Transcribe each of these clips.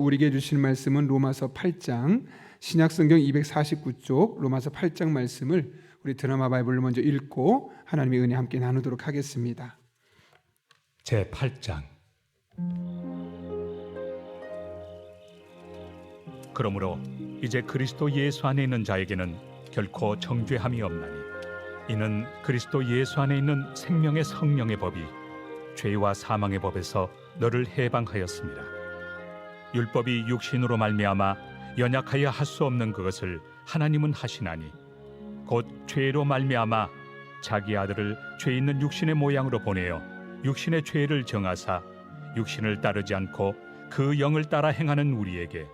우리에게 주시는 말씀은 로마서 8장, 신약성경 249쪽 로마서 8장 말씀을 우리 드라마 바이블로 먼저 읽고 하나님의 은혜 함께 나누도록 하겠습니다. 제8장. 그러므로 이제 그리스도 예수 안에 있는 자에게는 결코 정죄함이 없나니, 이는 그리스도 예수 안에 있는 생명의 성령의 법이 죄와 사망의 법에서 너를 해방하였습니다. 율법이 육신으로 말미암아 연약하여 할 수 없는 그것을 하나님은 하시나니, 곧 죄로 말미암아 자기 아들을 죄 있는 육신의 모양으로 보내어 육신의 죄를 정하사 육신을 따르지 않고 그 영을 따라 행하는 우리에게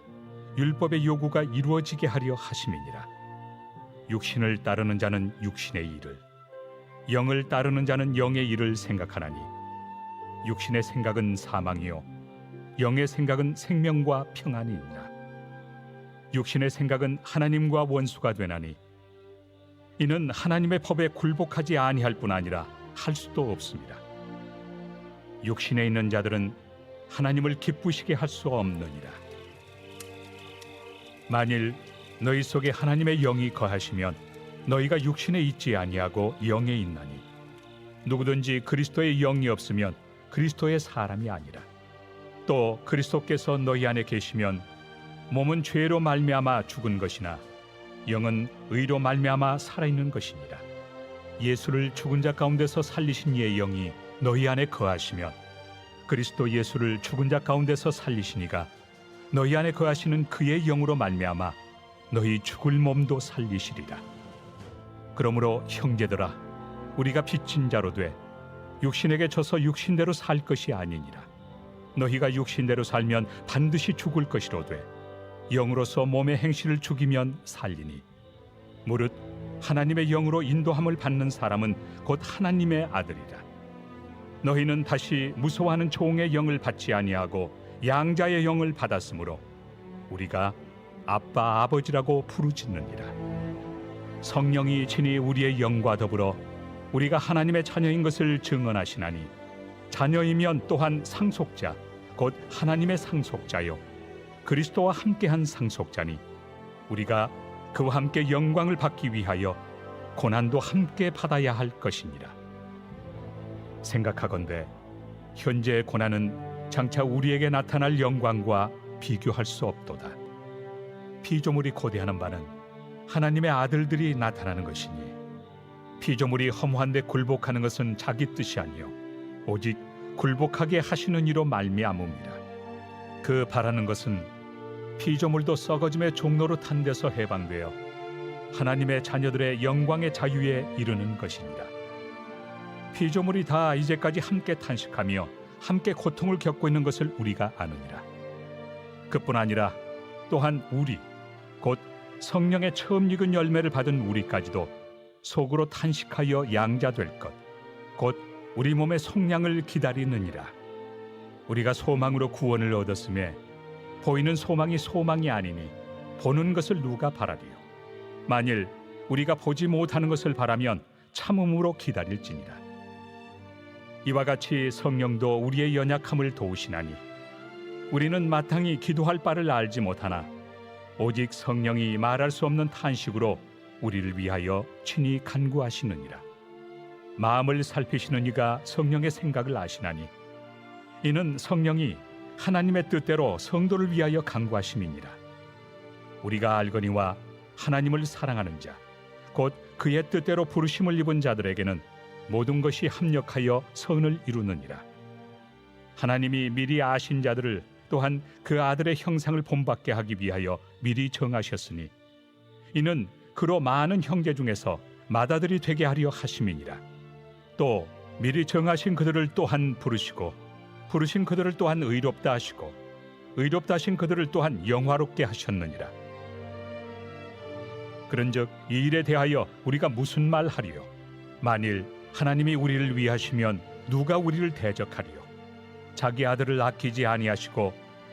율법의 요구가 이루어지게 하려 하심이니라. 육신을 따르는 자는 육신의 일을, 영을 따르는 자는 영의 일을 생각하나니, 육신의 생각은 사망이요 영의 생각은 생명과 평안이니라. 육신의 생각은 하나님과 원수가 되나니, 이는 하나님의 법에 굴복하지 아니할 뿐 아니라 할 수도 없습니다. 육신에 있는 자들은 하나님을 기쁘시게 할 수 없느니라. 만일 너희 속에 하나님의 영이 거하시면 너희가 육신에 있지 아니하고 영에 있나니, 누구든지 그리스도의 영이 없으면 그리스도의 사람이 아니라. 또 그리스도께서 너희 안에 계시면 몸은 죄로 말미암아 죽은 것이나 영은 의로 말미암아 살아있는 것이니라. 예수를 죽은 자 가운데서 살리신 이의 영이 너희 안에 거하시면 그리스도 예수를 죽은 자 가운데서 살리시니가 너희 안에 거하시는 그의 영으로 말미암아 너희 죽을 몸도 살리시리라. 그러므로 형제들아, 우리가 빚진 자로 돼 육신에게 져서 육신대로 살 것이 아니니라. 너희가 육신대로 살면 반드시 죽을 것이로되 영으로서 몸의 행실을 죽이면 살리니, 무릇 하나님의 영으로 인도함을 받는 사람은 곧 하나님의 아들이라. 너희는 다시 무서워하는 종의 영을 받지 아니하고 양자의 영을 받았으므로 우리가 아빠 아버지라고 부르짖느니라. 성령이 친히 우리의 영과 더불어 우리가 하나님의 자녀인 것을 증언하시나니, 자녀이면 또한 상속자 곧 하나님의 상속자요 그리스도와 함께한 상속자니, 우리가 그와 함께 영광을 받기 위하여 고난도 함께 받아야 할 것이니라. 생각하건대 현재의 고난은 장차 우리에게 나타날 영광과 비교할 수 없도다. 피조물이 고대하는 바는 하나님의 아들들이 나타나는 것이니, 피조물이 허무한 데 굴복하는 것은 자기 뜻이 아니요 오직 굴복하게 하시는 이로 말미암음이라. 그 바라는 것은 피조물도 썩어짐의 종로로 탄 데서 해방되어 하나님의 자녀들의 영광의 자유에 이르는 것이니라. 피조물이 다 이제까지 함께 탄식하며 함께 고통을 겪고 있는 것을 우리가 아느니라. 그뿐 아니라 또한 우리 곧 성령의 처음 익은 열매를 받은 우리까지도 속으로 탄식하여 양자될 것 곧 우리 몸의 속량을 기다리느니라. 우리가 소망으로 구원을 얻었음에 보이는 소망이 소망이 아니니 보는 것을 누가 바라리요. 만일 우리가 보지 못하는 것을 바라면 참음으로 기다릴지니라. 이와 같이 성령도 우리의 연약함을 도우시나니, 우리는 마땅히 기도할 바를 알지 못하나 오직 성령이 말할 수 없는 탄식으로 우리를 위하여 친히 간구하시느니라. 마음을 살피시는 이가 성령의 생각을 아시나니, 이는 성령이 하나님의 뜻대로 성도를 위하여 간구하심이니라. 우리가 알거니와 하나님을 사랑하는 자 곧 그의 뜻대로 부르심을 입은 자들에게는 모든 것이 합력하여 선을 이루느니라. 하나님이 미리 아신 자들을 또한 그 아들의 형상을 본받게 하기 위하여 미리 정하셨으니, 이는 그로 많은 형제 중에서 맏아들이 되게 하려 하심이니라. 또 미리 정하신 그들을 또한 부르시고, 부르신 그들을 또한 의롭다 하시고, 의롭다 하신 그들을 또한 영화롭게 하셨느니라. 그런즉 이 일에 대하여 우리가 무슨 말 하리요? 만일 하나님이 우리를 위하시면 누가 우리를 대적하리요? 자기 아들을 아끼지 아니하시고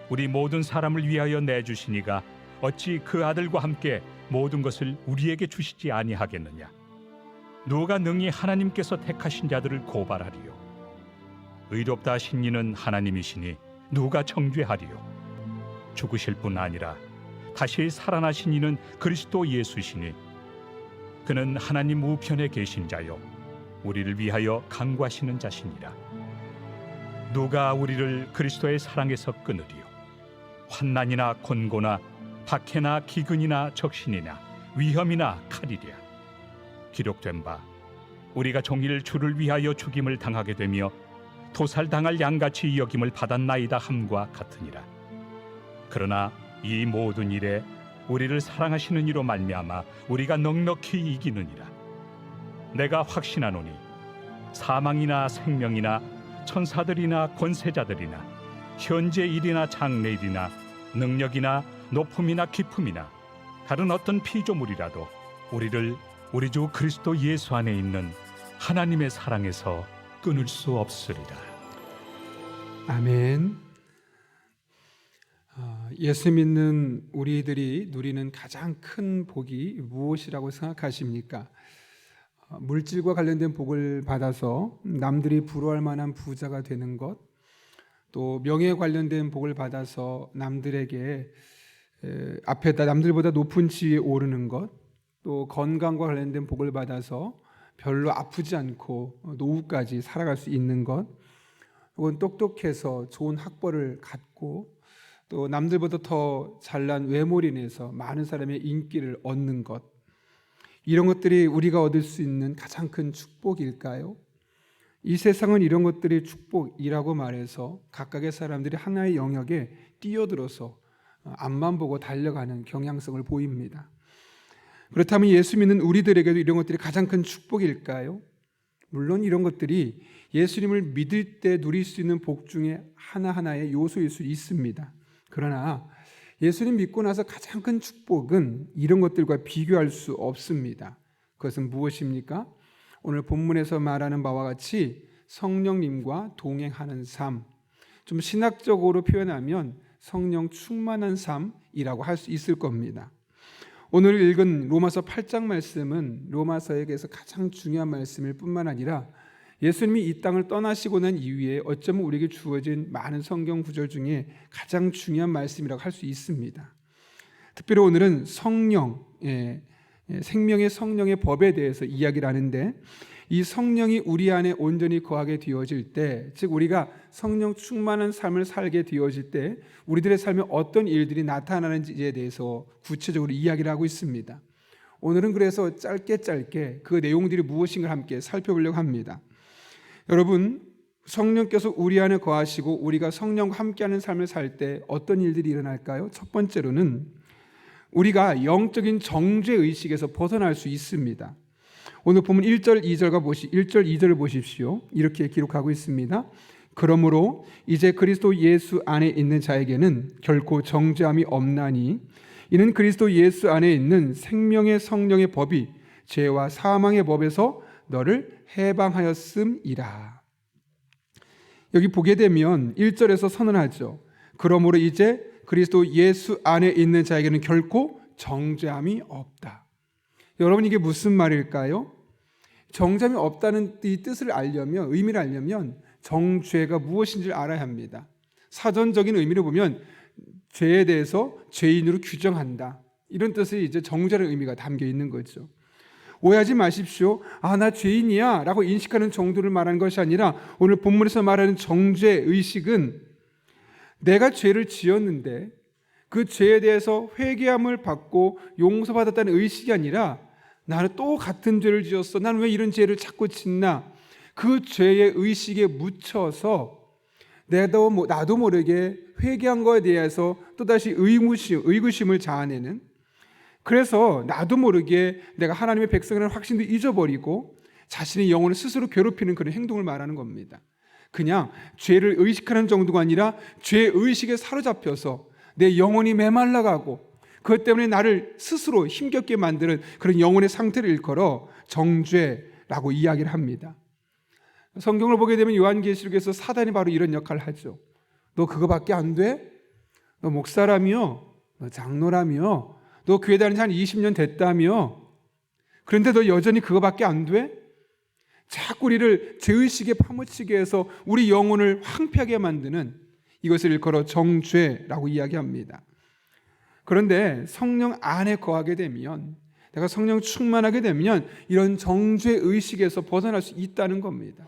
우리 모든 사람을 위하여 내주시니가 어찌 그 아들과 함께 모든 것을 우리에게 주시지 아니하겠느냐? 누가 능히 하나님께서 택하신 자들을 고발하리요? 의롭다 하신 이는 하나님이시니 누가 정죄하리요? 죽으실 뿐 아니라 다시 살아나신 이는 그리스도 예수시니 그는 하나님 우편에 계신 자요 우리를 위하여 간구하시는 자시니라. 누가 우리를 그리스도의 사랑에서 끊으리요? 환난이나 곤고나 박해나 기근이나 적신이나 위험이나 칼이랴. 기록된 바 우리가 종일 주를 위하여 죽임을 당하게 되며 도살당할 양같이 여김을 받았나이다 함과 같으니라. 그러나 이 모든 일에 우리를 사랑하시는 이로 말미암아 우리가 넉넉히 이기느니라. 내가 확신하노니 사망이나 생명이나 천사들이나 권세자들이나 현재 일이나 장래 일이나 능력이나 높음이나 깊음이나 다른 어떤 피조물이라도 우리를 우리 주 그리스도 예수 안에 있는 하나님의 사랑에서 끊을 수 없으리라. 아멘. 예수 믿는 우리들이 누리는 가장 큰 복이 무엇이라고 생각하십니까? 물질과 관련된 복을 받아서 남들이 부러워할 만한 부자가 되는 것, 또 명예에 관련된 복을 받아서 남들에게 앞에다 남들보다 높은 지위에 오르는 것, 또 건강과 관련된 복을 받아서 별로 아프지 않고 노후까지 살아갈 수 있는 것, 혹은 똑똑해서 좋은 학벌을 갖고 또 남들보다 더 잘난 외모로 인해서 많은 사람의 인기를 얻는 것, 이런 것들이 우리가 얻을 수 있는 가장 큰 축복일까요? 이 세상은 이런 것들이 축복이라고 말해서 각각의 사람들이 하나의 영역에 뛰어들어서 앞만 보고 달려가는 경향성을 보입니다. 그렇다면 예수 믿는 우리들에게도 이런 것들이 가장 큰 축복일까요? 물론 이런 것들이 예수님을 믿을 때 누릴 수 있는 복 중에 하나하나의 요소일 수 있습니다. 그러나 예수님 믿고 나서 가장 큰 축복은 이런 것들과 비교할 수 없습니다. 그것은 무엇입니까? 오늘 본문에서 말하는 바와 같이 성령님과 동행하는 삶, 좀 신학적으로 표현하면 성령 충만한 삶이라고 할 수 있을 겁니다. 오늘 읽은 로마서 8장 말씀은 로마서에게서 가장 중요한 말씀일 뿐만 아니라 예수님이 이 땅을 떠나시고 난 이후에 어쩌면 우리에게 주어진 많은 성경 구절 중에 가장 중요한 말씀이라고 할 수 있습니다. 특별히 오늘은 성령, 생명의 성령의 법에 대해서 이야기를 하는데, 이 성령이 우리 안에 온전히 거하게 되어질 때, 즉 우리가 성령 충만한 삶을 살게 되어질 때 우리들의 삶에 어떤 일들이 나타나는지에 대해서 구체적으로 이야기를 하고 있습니다. 오늘은 그래서 짧게 그 내용들이 무엇인가 함께 살펴보려고 합니다. 여러분, 성령께서 우리 안에 거하시고 우리가 성령과 함께하는 삶을 살 때 어떤 일들이 일어날까요? 첫 번째로는 우리가 영적인 정죄의식에서 벗어날 수 있습니다. 오늘 보면 1절 2절을 보십시오. 이렇게 기록하고 있습니다. 그러므로 이제 그리스도 예수 안에 있는 자에게는 결코 정죄함이 없나니 이는 그리스도 예수 안에 있는 생명의 성령의 법이 죄와 사망의 법에서 너를 해방하였음이라. 여기 보게 되면 1절에서 선언하죠. 그러므로 이제 그리스도 예수 안에 있는 자에게는 결코 정죄함이 없다. 여러분, 이게 무슨 말일까요? 정죄함이 없다는 이 뜻을 알려면, 의미를 알려면 정죄가 무엇인지를 알아야 합니다. 사전적인 의미를 보면 죄에 대해서 죄인으로 규정한다, 이런 뜻이 이제 정죄라는 의미가 담겨 있는 거죠. 오해하지 마십시오. 나 죄인이야 라고 인식하는 정도를 말하는 것이 아니라 오늘 본문에서 말하는 정죄의식은 내가 죄를 지었는데 그 죄에 대해서 회개함을 받고 용서받았다는 의식이 아니라 나는 또 같은 죄를 지었어, 나는 왜 이런 죄를 자꾸 짓나, 그 죄의 의식에 묻혀서 나도 모르게 회개한 거에 대해서 또다시 의구심을 자아내는, 그래서 나도 모르게 내가 하나님의 백성이라는 확신도 잊어버리고 자신의 영혼을 스스로 괴롭히는 그런 행동을 말하는 겁니다. 그냥 죄를 의식하는 정도가 아니라 죄의식에 사로잡혀서 내 영혼이 메말라가고 그것 때문에 나를 스스로 힘겹게 만드는 그런 영혼의 상태를 일컬어 정죄라고 이야기를 합니다. 성경을 보게 되면 요한계시록에서 사단이 바로 이런 역할을 하죠. 너 그거밖에 안 돼? 너 목사라며? 너 장로라며? 너 교회 다닌 지 한 20년 됐다며? 그런데 너 여전히 그거밖에 안 돼? 자꾸 우리를 죄의식에 파묻히게 해서 우리 영혼을 황폐하게 만드는, 이것을 일컬어 정죄라고 이야기합니다. 그런데 성령 안에 거하게 되면, 내가 성령 충만하게 되면 이런 정죄 의식에서 벗어날 수 있다는 겁니다.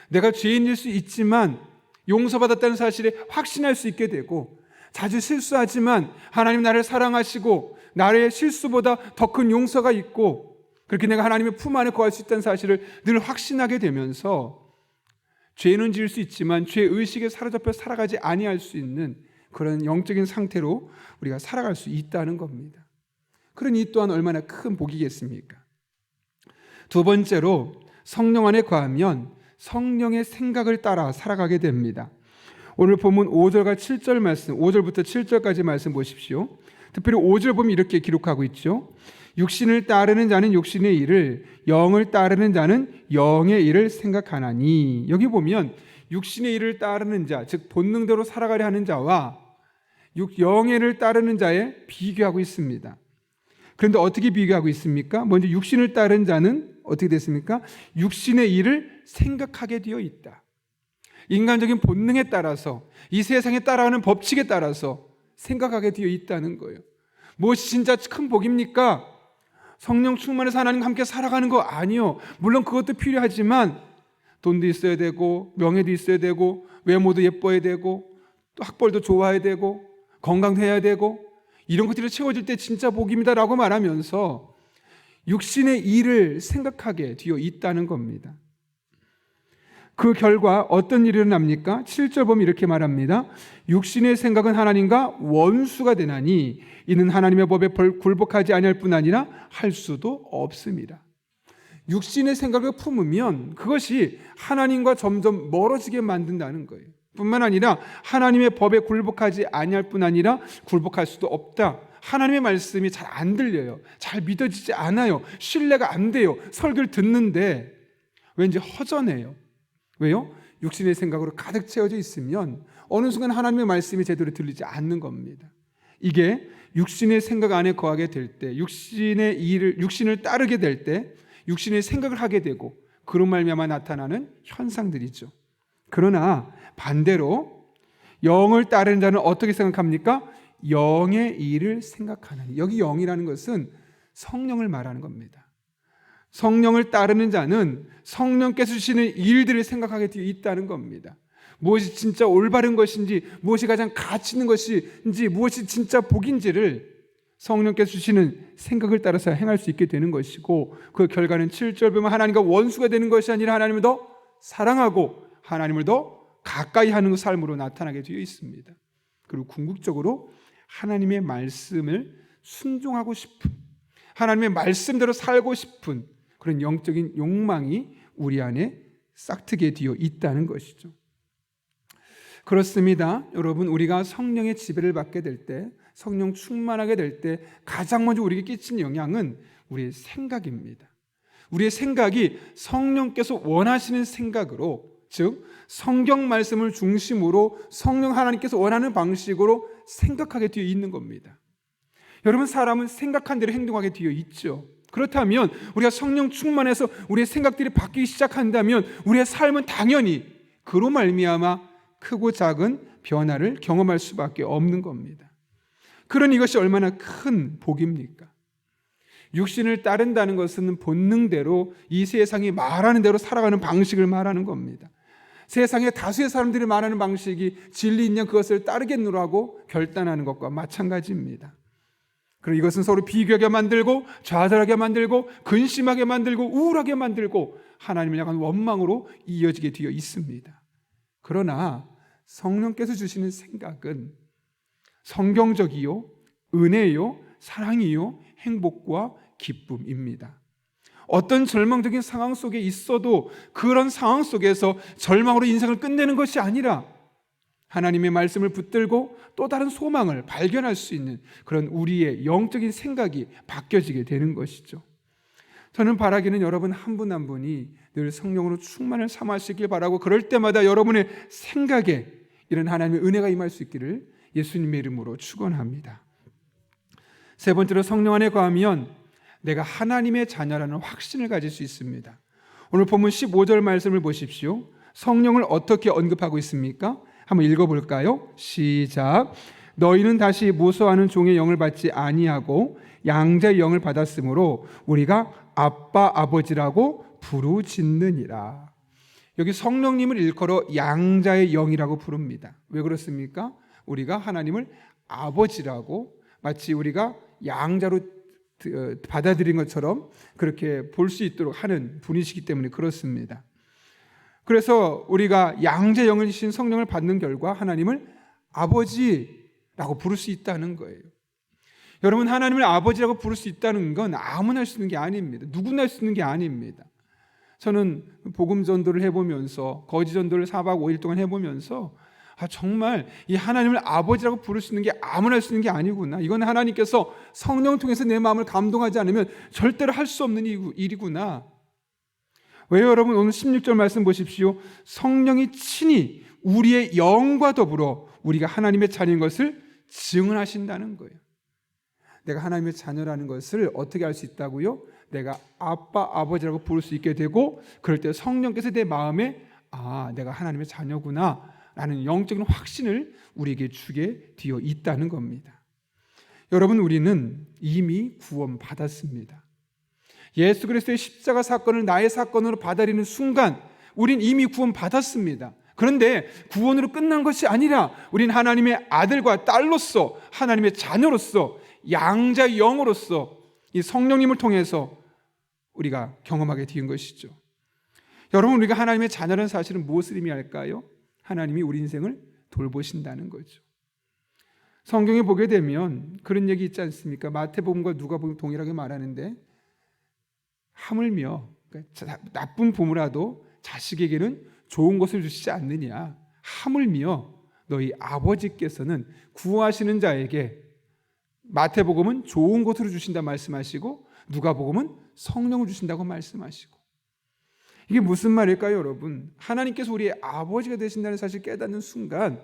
내가 죄인일 수 있지만 용서받았다는 사실에 확신할 수 있게 되고, 자주 실수하지만 하나님 나를 사랑하시고 나의 실수보다 더 큰 용서가 있고, 그렇게 내가 하나님의 품 안에 거할 수 있다는 사실을 늘 확신하게 되면서 죄는 지을 수 있지만 죄 의식에 사로잡혀 살아가지 아니할 수 있는 그런 영적인 상태로 우리가 살아갈 수 있다는 겁니다. 그러니 이 또한 얼마나 큰 복이겠습니까? 두 번째로, 성령 안에 거하면 성령의 생각을 따라 살아가게 됩니다. 오늘 본문 5절과 7절 말씀, 5절부터 7절까지 말씀 보십시오. 특별히 5절 보면 이렇게 기록하고 있죠. 육신을 따르는 자는 육신의 일을, 영을 따르는 자는 영의 일을 생각하나니. 여기 보면 육신의 일을 따르는 자, 즉 본능대로 살아가려 하는 자와 영의 일을 따르는 자에 비교하고 있습니다. 그런데 어떻게 비교하고 있습니까? 먼저 육신을 따른 자는 어떻게 됐습니까? 육신의 일을 생각하게 되어 있다. 인간적인 본능에 따라서, 이 세상에 따라가는 법칙에 따라서 생각하게 되어 있다는 거예요. 무엇이 진짜 큰 복입니까? 성령 충만해서 하나님과 함께 살아가는 거 아니요. 물론 그것도 필요하지만 돈도 있어야 되고, 명예도 있어야 되고, 외모도 예뻐야 되고, 또 학벌도 좋아야 되고, 건강도 해야 되고, 이런 것들이 채워질 때 진짜 복입니다라고 말하면서 육신의 일을 생각하게 되어 있다는 겁니다. 그 결과 어떤 일이 일어납니까? 7절 보면 이렇게 말합니다. 육신의 생각은 하나님과 원수가 되나니 이는 하나님의 법에 굴복하지 아니할 뿐 아니라 할 수도 없습니다. 육신의 생각을 품으면 그것이 하나님과 점점 멀어지게 만든다는 거예요. 뿐만 아니라 하나님의 법에 굴복하지 아니할 뿐 아니라 굴복할 수도 없다. 하나님의 말씀이 잘 안 들려요. 잘 믿어지지 않아요. 신뢰가 안 돼요. 설교를 듣는데 왠지 허전해요. 왜요? 육신의 생각으로 가득 채워져 있으면 어느 순간 하나님의 말씀이 제대로 들리지 않는 겁니다. 이게 육신의 생각 안에 거하게 될 때, 육신을 따르게 될 때 육신의 생각을 하게 되고, 그런 말미암아 나타나는 현상들이죠. 그러나 반대로 영을 따르는 자는 어떻게 생각합니까? 영의 일을 생각하는. 여기 영이라는 것은 성령을 말하는 겁니다. 성령을 따르는 자는 성령께서 주시는 일들을 생각하게 되어 있다는 겁니다. 무엇이 진짜 올바른 것인지, 무엇이 가장 가치 있는 것인지, 무엇이 진짜 복인지를 성령께서 주시는 생각을 따라서 행할 수 있게 되는 것이고, 그 결과는 7절 보면 하나님과 원수가 되는 것이 아니라 하나님을 더 사랑하고 하나님을 더 가까이 하는 삶으로 나타나게 되어 있습니다. 그리고 궁극적으로 하나님의 말씀을 순종하고 싶은, 하나님의 말씀대로 살고 싶은 그런 영적인 욕망이 우리 안에 싹트게 되어 있다는 것이죠. 그렇습니다. 여러분, 우리가 성령의 지배를 받게 될 때, 성령 충만하게 될 때 가장 먼저 우리에게 끼치는 영향은 우리의 생각입니다. 우리의 생각이 성령께서 원하시는 생각으로, 즉 성경 말씀을 중심으로 성령 하나님께서 원하는 방식으로 생각하게 되어 있는 겁니다. 여러분, 사람은 생각한 대로 행동하게 되어 있죠. 그렇다면 우리가 성령 충만해서 우리의 생각들이 바뀌기 시작한다면 우리의 삶은 당연히 그로 말미암아 크고 작은 변화를 경험할 수밖에 없는 겁니다. 그러니 이것이 얼마나 큰 복입니까? 육신을 따른다는 것은 본능대로 이 세상이 말하는 대로 살아가는 방식을 말하는 겁니다. 세상의 다수의 사람들이 말하는 방식이 진리 있냐 그것을 따르겠노라고 결단하는 것과 마찬가지입니다. 그리고 이것은 서로 비교하게 만들고 좌절하게 만들고 근심하게 만들고 우울하게 만들고 하나님을 향한 원망으로 이어지게 되어 있습니다. 그러나 성령께서 주시는 생각은 성경적이요, 은혜요, 사랑이요, 행복과 기쁨입니다. 어떤 절망적인 상황 속에 있어도 그런 상황 속에서 절망으로 인생을 끝내는 것이 아니라 하나님의 말씀을 붙들고 또 다른 소망을 발견할 수 있는 그런 우리의 영적인 생각이 바뀌어지게 되는 것이죠. 저는 바라기는 여러분 한 분 한 분이 늘 성령으로 충만을 삼으시길 바라고, 그럴 때마다 여러분의 생각에 이런 하나님의 은혜가 임할 수 있기를 예수님의 이름으로 축원합니다. 세 번째로, 성령 안에 거하면 내가 하나님의 자녀라는 확신을 가질 수 있습니다. 오늘 본문 15절 말씀을 보십시오. 성령을 어떻게 언급하고 있습니까? 한번 읽어볼까요? 시작. 너희는 다시 모소하는 종의 영을 받지 아니하고 양자의 영을 받았으므로 우리가 아빠 아버지라고 부르짖느니라. 여기 성령님을 일컬어 양자의 영이라고 부릅니다. 왜 그렇습니까? 우리가 하나님을 아버지라고 마치 우리가 양자로 받아들인 것처럼 그렇게 볼 수 있도록 하는 분이시기 때문에 그렇습니다. 그래서 우리가 양자의 영이신 성령을 받는 결과 하나님을 아버지라고 부를 수 있다는 거예요. 여러분, 하나님을 아버지라고 부를 수 있다는 건 아무나 할 수 있는 게 아닙니다. 누구나 할 수 있는 게 아닙니다. 저는 복음 전도를 해보면서 거지 전도를 4박 5일 동안 해보면서 정말 이 하나님을 아버지라고 부를 수 있는 게 아무나 할 수 있는 게 아니구나. 이건 하나님께서 성령을 통해서 내 마음을 감동하지 않으면 절대로 할 수 없는 일이구나. 왜 여러분, 오늘 16절 말씀 보십시오. 성령이 친히 우리의 영과 더불어 우리가 하나님의 자녀인 것을 증언하신다는 거예요. 내가 하나님의 자녀라는 것을 어떻게 알 수 있다고요? 내가 아빠, 아버지라고 부를 수 있게 되고, 그럴 때 성령께서 내 마음에 내가 하나님의 자녀구나 라는 영적인 확신을 우리에게 주게 되어 있다는 겁니다. 여러분, 우리는 이미 구원받았습니다. 예수 그리스도의 십자가 사건을 나의 사건으로 받아들이는 순간 우린 이미 구원받았습니다. 그런데 구원으로 끝난 것이 아니라 우린 하나님의 아들과 딸로서, 하나님의 자녀로서, 양자의 영으로서 이 성령님을 통해서 우리가 경험하게 된 것이죠. 여러분, 우리가 하나님의 자녀라는 사실은 무엇을 의미할까요? 하나님이 우리 인생을 돌보신다는 거죠. 성경에 보게 되면 그런 얘기 있지 않습니까? 마태복음과 누가복음 동일하게 말하는데, 하물며 나쁜 부모라도 자식에게는 좋은 것을 주시지 않느냐. 하물며 너희 아버지께서는 구하시는 자에게, 마태복음은 좋은 것으로 주신다 말씀하시고 누가복음은 성령을 주신다고 말씀하시고, 이게 무슨 말일까요, 여러분? 하나님께서 우리의 아버지가 되신다는 사실을 깨닫는 순간,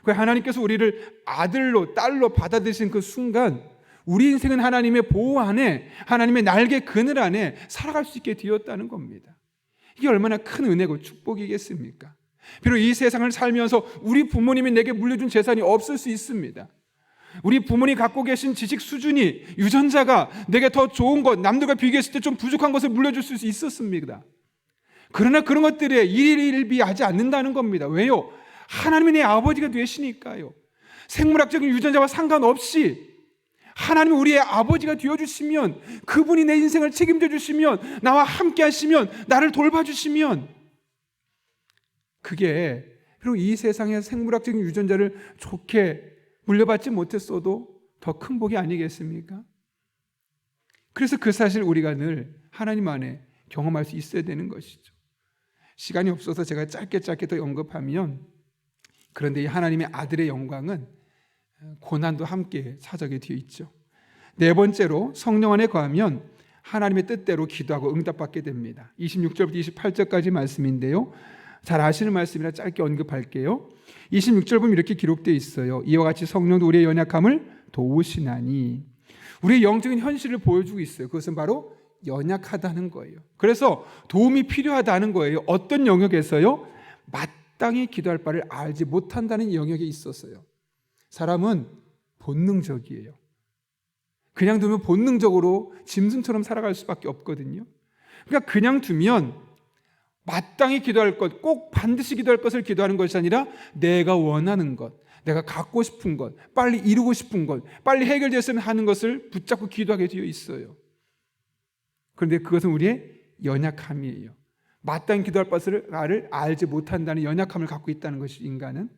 그 하나님께서 우리를 아들로 딸로 받아들이신 그 순간 우리 인생은 하나님의 보호 안에, 하나님의 날개 그늘 안에 살아갈 수 있게 되었다는 겁니다. 이게 얼마나 큰 은혜고 축복이겠습니까? 비록 이 세상을 살면서 우리 부모님이 내게 물려준 재산이 없을 수 있습니다. 우리 부모님이 갖고 계신 지식 수준이, 유전자가 내게 더 좋은 것, 남들과 비교했을 때 좀 부족한 것을 물려줄 수 있었습니다. 그러나 그런 것들에 일일비하지 않는다는 겁니다. 왜요? 하나님이 내 아버지가 되시니까요. 생물학적인 유전자와 상관없이 하나님이 우리의 아버지가 되어주시면, 그분이 내 인생을 책임져 주시면, 나와 함께 하시면, 나를 돌봐주시면, 그게 비록 이 세상의 생물학적인 유전자를 좋게 물려받지 못했어도 더 큰 복이 아니겠습니까? 그래서 그 사실 우리가 늘 하나님 안에 경험할 수 있어야 되는 것이죠. 시간이 없어서 제가 짧게 더 언급하면, 그런데 이 하나님의 아들의 영광은 고난도 함께 찾아오게 되어 있죠. 네 번째로, 성령 안에 거하면 하나님의 뜻대로 기도하고 응답받게 됩니다. 26절부터 28절까지 말씀인데요, 잘 아시는 말씀이라 짧게 언급할게요. 26절 보면 이렇게 기록되어 있어요. 이와 같이 성령도 우리의 연약함을 도우시나니. 우리의 영적인 현실을 보여주고 있어요. 그것은 바로 연약하다는 거예요. 그래서 도움이 필요하다는 거예요. 어떤 영역에서요? 마땅히 기도할 바를 알지 못한다는 영역에 있었어요. 사람은 본능적이에요. 그냥 두면 본능적으로 짐승처럼 살아갈 수밖에 없거든요. 그러니까 그냥 두면 마땅히 기도할 것, 꼭 반드시 기도할 것을 기도하는 것이 아니라 내가 원하는 것, 내가 갖고 싶은 것, 빨리 이루고 싶은 것, 빨리 해결됐으면 하는 것을 붙잡고 기도하게 되어 있어요. 그런데 그것은 우리의 연약함이에요. 마땅히 기도할 것을 알지 못한다는 연약함을 갖고 있다는 것이 인간은.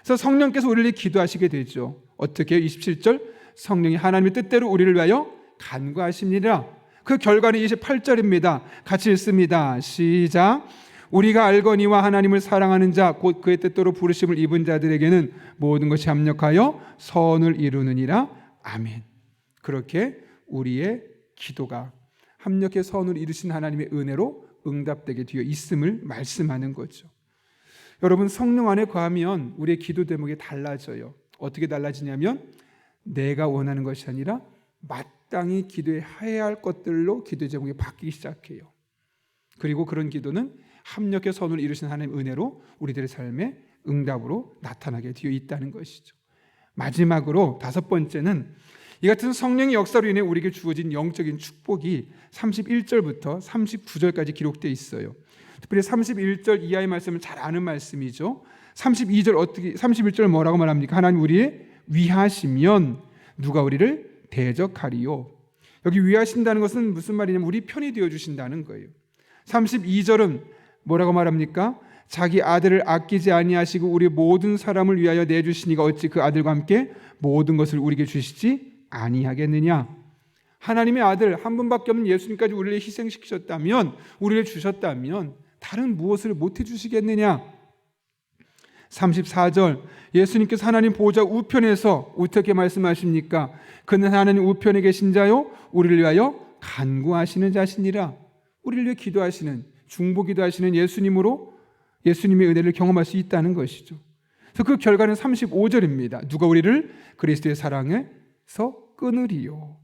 그래서 성령께서 우리를 기도하시게 되죠. 어떻게? 27절, 성령이 하나님의 뜻대로 우리를 위하여 간구하시니라. 그 결과는 28절입니다. 같이 읽습니다. 시작. 우리가 알거니와 하나님을 사랑하는 자, 곧 그의 뜻대로 부르심을 입은 자들에게는 모든 것이 합력하여 선을 이루느니라. 아멘. 그렇게 우리의 기도가 합력해 선을 이루신 하나님의 은혜로 응답되게 되어 있음을 말씀하는 거죠. 여러분, 성령 안에 거하면 우리의 기도 대목이 달라져요. 어떻게 달라지냐면, 내가 원하는 것이 아니라 마땅히 기도해야 할 것들로 기도 제목이 바뀌기 시작해요. 그리고 그런 기도는 합력의 선을 이루신 하나님의 은혜로 우리들의 삶에 응답으로 나타나게 되어 있다는 것이죠. 마지막으로 다섯 번째는 이 같은 성령의 역사로 인해 우리에게 주어진 영적인 축복이 31절부터 39절까지 기록되어 있어요. 특별히 31절 이하의 말씀은 잘 아는 말씀이죠. 31절 뭐라고 말합니까? 하나님 우리의 위하시면 누가 우리를 대적하리요. 여기 위하신다는 것은 무슨 말이냐면 우리 편이 되어주신다는 거예요. 32절은 뭐라고 말합니까? 자기 아들을 아끼지 아니하시고 우리 모든 사람을 위하여 내주시니가 어찌 그 아들과 함께 모든 것을 우리에게 주시지 아니하겠느냐. 하나님의 아들 한 분밖에 없는 예수님까지 우리를 희생시키셨다면, 우리를 주셨다면 다른 무엇을 못 해주시겠느냐. 34절 예수님께서 하나님 보좌 우편에서 어떻게 말씀하십니까? 그는 하나님 우편에 계신 자요 우리를 위하여 간구하시는 자시니라. 우리를 위해 기도하시는, 중보기도하시는 예수님의 은혜를 경험할 수 있다는 것이죠. 그래서 그 결과는 35절입니다. 누가 우리를 그리스도의 사랑에서 끊으리요.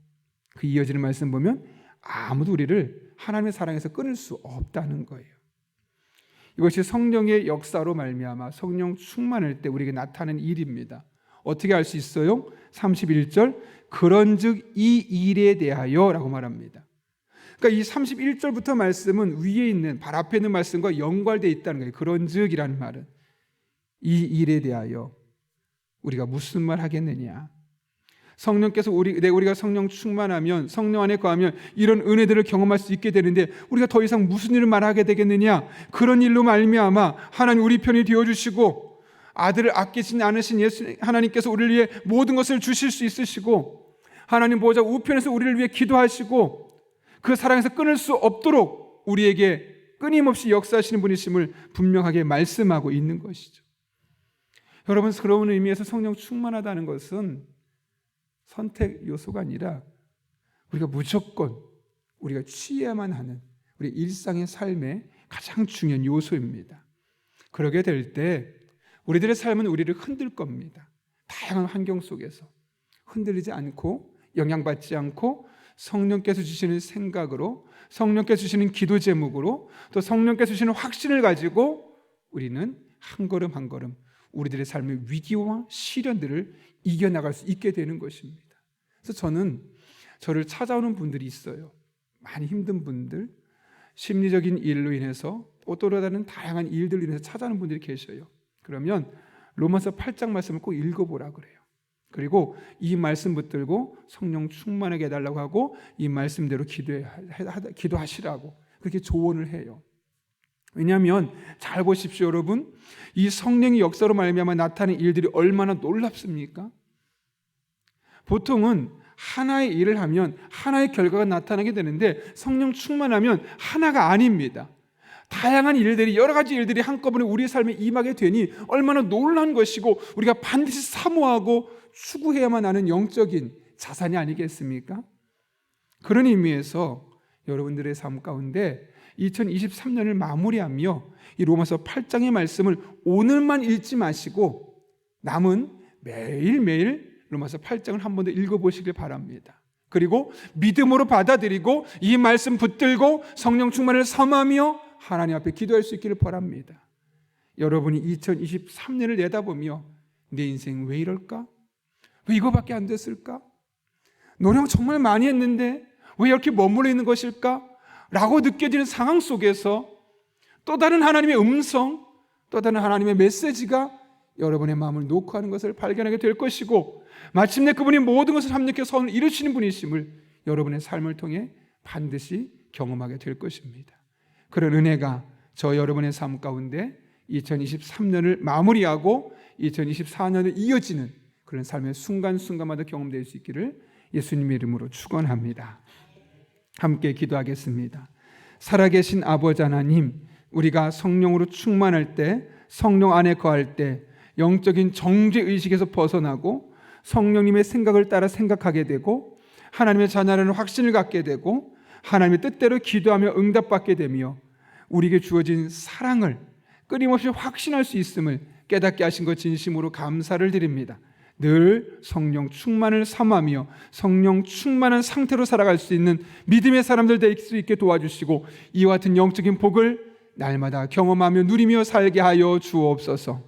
그 이어지는 말씀 보면 아무도 우리를 하나님의 사랑에서 끊을 수 없다는 거예요. 이것이 성령의 역사로 말미암아 성령 충만할 때 우리에게 나타나는 일입니다. 어떻게 알 수 있어요? 31절 그런즉 이 일에 대하여 라고 말합니다. 그러니까 이 31절부터 말씀은 위에 있는 발 앞에 있는 말씀과 연관되어 있다는 거예요. 그런즉이라는 말은 이 일에 대하여 우리가 무슨 말 하겠느냐. 성령께서 우리가 성령 충만하면, 성령 안에 거하면 이런 은혜들을 경험할 수 있게 되는데 우리가 더 이상 무슨 일을 말하게 되겠느냐. 그런 일로 말미암아 하나님 우리 편이 되어주시고 아들을 아끼지 않으신 하나님께서 우리를 위해 모든 것을 주실 수 있으시고 하나님 보좌 우편에서 우리를 위해 기도하시고 그 사랑에서 끊을 수 없도록 우리에게 끊임없이 역사하시는 분이심을 분명하게 말씀하고 있는 것이죠. 여러분, 그런 의미에서 성령 충만하다는 것은 선택 요소가 아니라 우리가 무조건 우리가 취해야만 하는 우리 일상의 삶의 가장 중요한 요소입니다. 그러게 될 때 우리들의 삶은 우리를 흔들 겁니다. 다양한 환경 속에서 흔들리지 않고 영향받지 않고 성령께서 주시는 생각으로, 성령께서 주시는 기도 제목으로, 또 성령께서 주시는 확신을 가지고 우리는 한 걸음 한 걸음 우리들의 삶의 위기와 시련들을 이겨나갈 수 있게 되는 것입니다. 그래서 저를 찾아오는 분들이 있어요. 많이 힘든 분들, 심리적인 일로 인해서 또 다른 다양한 일들로 인해서 찾아오는 분들이 계셔요. 그러면 로마서 8장 말씀을 꼭 읽어보라 그래요. 그리고 이 말씀 붙들고 성령 충만하게 해달라고 하고 이 말씀대로 기도하시라고 그렇게 조언을 해요. 왜냐하면 잘 보십시오 여러분, 이 성령의 역사로 말미암아 나타나는 일들이 얼마나 놀랍습니까? 보통은 하나의 일을 하면 하나의 결과가 나타나게 되는데 성령 충만하면 하나가 아닙니다. 다양한 일들이, 여러 가지 일들이 한꺼번에 우리의 삶에 임하게 되니 얼마나 놀라운 것이고 우리가 반드시 사모하고 추구해야만 하는 영적인 자산이 아니겠습니까? 그런 의미에서 여러분들의 삶 가운데 2023년을 마무리하며 이 로마서 8장의 말씀을 오늘만 읽지 마시고 남은 매일매일 로마서 8장을 한 번 더 읽어보시길 바랍니다. 그리고 믿음으로 받아들이고 이 말씀 붙들고 성령 충만을 섬하며 하나님 앞에 기도할 수 있기를 바랍니다. 여러분이 2023년을 내다보며 내 인생 왜 이럴까? 왜 이거밖에 안 됐을까? 노력 정말 많이 했는데 왜 이렇게 머물러 있는 것일까? 라고 느껴지는 상황 속에서 또 다른 하나님의 음성, 또 다른 하나님의 메시지가 여러분의 마음을 녹화하는 것을 발견하게 될 것이고 마침내 그분이 모든 것을 합력해 선을 이루시는 분이심을 여러분의 삶을 통해 반드시 경험하게 될 것입니다. 그런 은혜가 저 여러분의 삶 가운데 2023년을 마무리하고 2024년을 이어지는 그런 삶의 순간순간마다 경험될 수 있기를 예수님의 이름으로 축원합니다. 함께 기도하겠습니다. 살아계신 아버지 하나님, 우리가 성령으로 충만할 때, 성령 안에 거할 때 영적인 정죄의식에서 벗어나고 성령님의 생각을 따라 생각하게 되고 하나님의 자녀라는 확신을 갖게 되고 하나님의 뜻대로 기도하며 응답받게 되며 우리에게 주어진 사랑을 끊임없이 확신할 수 있음을 깨닫게 하신 것 진심으로 감사를 드립니다. 늘 성령 충만을 삼하며 성령 충만한 상태로 살아갈 수 있는 믿음의 사람들 될 수 있게 도와주시고 이와 같은 영적인 복을 날마다 경험하며 누리며 살게 하여 주옵소서.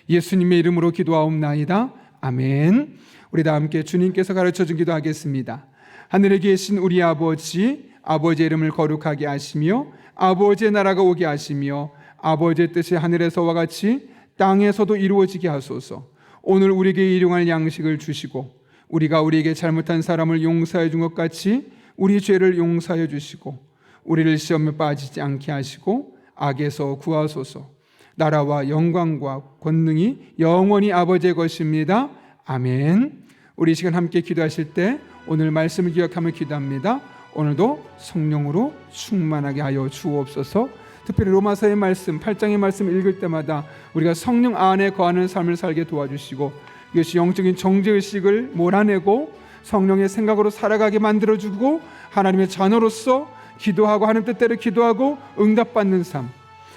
예수님의 이름으로 기도하옵나이다. 아멘. 우리 다 함께 주님께서 가르쳐준 기도하겠습니다. 하늘에 계신 우리 아버지, 아버지의 이름을 거룩하게 하시며 아버지의 나라가 오게 하시며 아버지의 뜻이 하늘에서와 같이 땅에서도 이루어지게 하소서. 오늘 우리에게 일용할 양식을 주시고 우리가 우리에게 잘못한 사람을 용서해 준 것 같이 우리 죄를 용서해 주시고 우리를 시험에 빠지지 않게 하시고 악에서 구하소서. 나라와 영광과 권능이 영원히 아버지의 것입니다. 아멘. 우리 이 시간 함께 기도하실 때 오늘 말씀을 기억하며 기도합니다. 오늘도 성령으로 충만하게 하여 주옵소서. 특별히 로마서의 말씀 8장의 말씀 읽을 때마다 우리가 성령 안에 거하는 삶을 살게 도와주시고 이것이 영적인 정죄의식을 몰아내고 성령의 생각으로 살아가게 만들어주고 하나님의 자녀로서 기도하고 하나님 뜻대로 기도하고 응답받는 삶,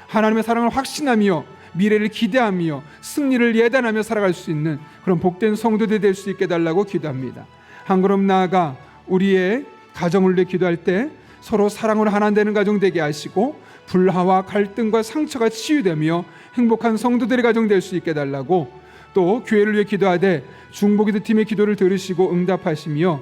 하나님의 사랑을 확신하며 미래를 기대하며 승리를 예단하며 살아갈 수 있는 그런 복된 성도들이 될 수 있게 달라고 기도합니다. 한 걸음 나아가 우리의 가정을 위해 기도할 때 서로 사랑으로 하나 되는 가정 되게 하시고 불화와 갈등과 상처가 치유되며 행복한 성도들의 가정 될 수 있게 달라고, 또 교회를 위해 기도하되 중보기도 팀의 기도를 들으시고 응답하시며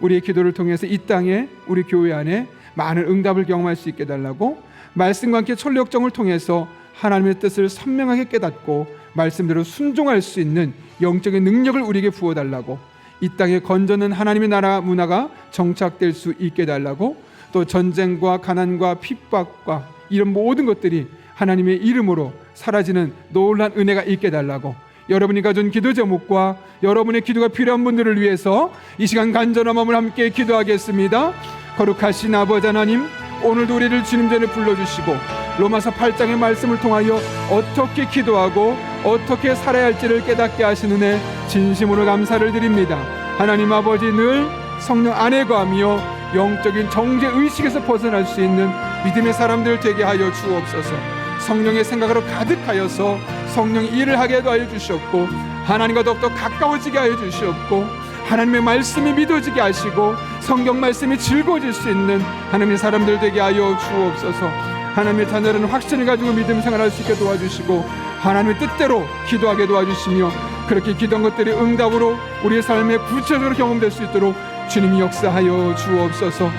우리의 기도를 통해서 이 땅에 우리 교회 안에 많은 응답을 경험할 수 있게 달라고, 말씀과 함께 천리역정을 통해서 하나님의 뜻을 선명하게 깨닫고 말씀대로 순종할 수 있는 영적인 능력을 우리에게 부어달라고, 이 땅에 건전한 하나님의 나라 문화가 정착될 수 있게 달라고, 또 전쟁과 가난과 핍박과 이런 모든 것들이 하나님의 이름으로 사라지는 놀라운 은혜가 있게 달라고, 여러분이 가진 기도 제목과 여러분의 기도가 필요한 분들을 위해서 이 시간 간절한 마음을 함께 기도하겠습니다. 거룩하신 아버지 하나님, 오늘도 우리를 주님 전에 불러주시고 로마서 8장의 말씀을 통하여 어떻게 기도하고 어떻게 살아야 할지를 깨닫게 하시는 애 진심으로 감사를 드립니다. 하나님 아버지, 늘 성령 안에 거하며 영적인 정죄의식에서 벗어날 수 있는 믿음의 사람들 되게 하여 주옵소서. 성령의 생각으로 가득하여서 성령이 일을 하게 하여 주시옵고 하나님과 더욱더 가까워지게 하여 주시옵고 하나님의 말씀이 믿어지게 하시고 성경 말씀이 즐거워질 수 있는 하나님의 사람들 되게 하여 주옵소서. 하나님의 자녀라는 확신을 가지고 믿음 생활할 수 있게 도와주시고 하나님의 뜻대로 기도하게 도와주시며 그렇게 기도한 것들이 응답으로 우리의 삶에 구체적으로 경험될 수 있도록 주님이 역사하여 주옵소서.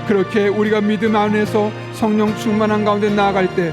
그렇게 우리가 믿음 안에서 성령 충만한 가운데 나아갈 때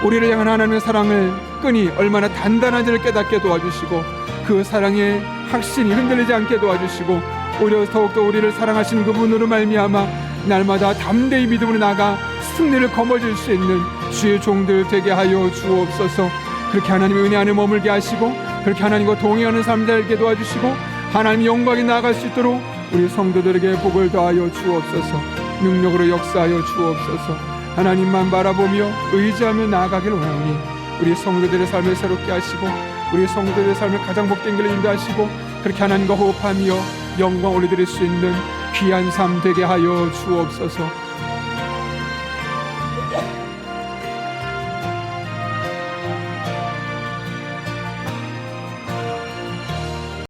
우리를 향한 하나님의 사랑을 끈이 얼마나 단단한지를 깨닫게 도와주시고 그 사랑의 확신이 흔들리지 않게 도와주시고 오히려 더욱더 우리를 사랑하시는 그분으로 말미암아 날마다 담대히 믿음으로 나아가 승리를 거머쥘 수 있는 주의 종들 되게 하여 주옵소서. 그렇게 하나님의 은혜 안에 머물게 하시고 그렇게 하나님과 동행하는 삶 되게 도와주시고 하나님의 영광이 나아갈 수 있도록 우리 성도들에게 복을 더하여 주옵소서. 능력으로 역사하여 주옵소서. 하나님만 바라보며 의지하며 나아가기를 원하오니 우리 성도들의 삶을 새롭게 하시고 우리 성도들의 삶을 가장 복된 길로 인도하시고 그렇게 하나님과 호흡하며 영광 올려드릴 수 있는 귀한 삶 되게 하여 주옵소서.